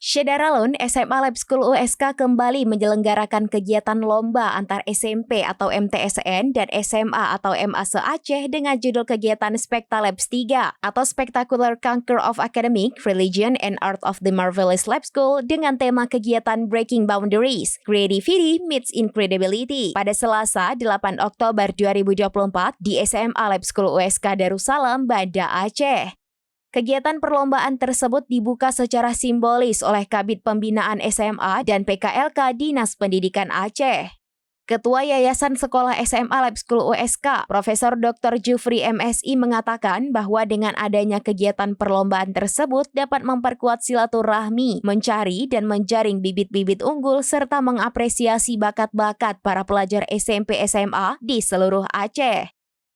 Syederalun SMA Lab School USK kembali menyelenggarakan kegiatan lomba antar SMP atau MTSN dan SMA atau MASE Aceh dengan judul kegiatan Spekta Labs 3 atau Spectacular Conquer of Academic, Religion and Art of the Marvelous Lab School dengan tema kegiatan Breaking Boundaries, Creativity Meets Incredibility pada Selasa 8 Oktober 2024 di SMA Lab School USK Darussalam, Banda Aceh. Kegiatan perlombaan tersebut dibuka secara simbolis oleh Kabid Pembinaan SMA dan PKLK Dinas Pendidikan Aceh. Ketua Yayasan Sekolah SMA Lab School USK, Profesor Dr. Jufri MSI mengatakan bahwa dengan adanya kegiatan perlombaan tersebut dapat memperkuat silaturahmi, mencari dan menjaring bibit-bibit unggul serta mengapresiasi bakat-bakat para pelajar SMP SMA di seluruh Aceh.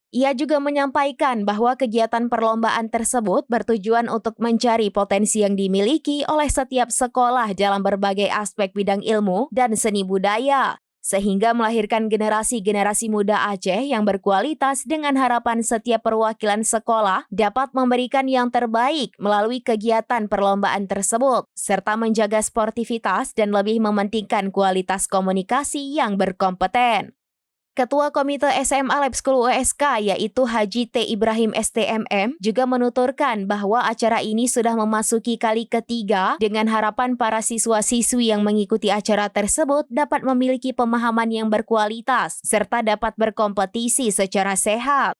Ia juga menyampaikan bahwa kegiatan perlombaan tersebut bertujuan untuk mencari potensi yang dimiliki oleh setiap sekolah dalam berbagai aspek bidang ilmu dan seni budaya, sehingga melahirkan generasi-generasi muda Aceh yang berkualitas dengan harapan setiap perwakilan sekolah dapat memberikan yang terbaik melalui kegiatan perlombaan tersebut, serta menjaga sportivitas dan lebih mementingkan kualitas komunikasi yang berkompeten. Ketua Komite SMA Lab School USK yaitu Haji T. Ibrahim STMM juga menuturkan bahwa acara ini sudah memasuki kali ketiga dengan harapan para siswa-siswi yang mengikuti acara tersebut dapat memiliki pemahaman yang berkualitas serta dapat berkompetisi secara sehat.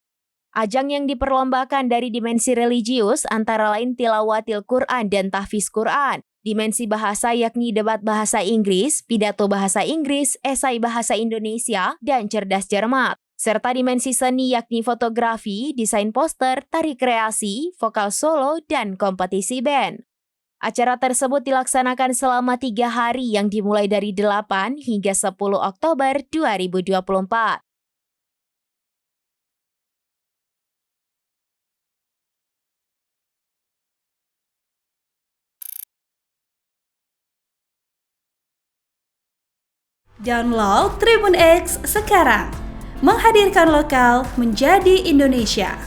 Ajang yang diperlombakan dari dimensi religius antara lain tilawatil Quran dan tahfiz Quran. Dimensi bahasa yakni debat bahasa Inggris, pidato bahasa Inggris, esai bahasa Indonesia, dan cerdas cermat. Serta dimensi seni yakni fotografi, desain poster, tari kreasi, vokal solo, dan kompetisi band. Acara tersebut dilaksanakan selama 3 hari yang dimulai dari 8 hingga 10 Oktober 2024. Download Tribun X sekarang, menghadirkan lokal menjadi Indonesia.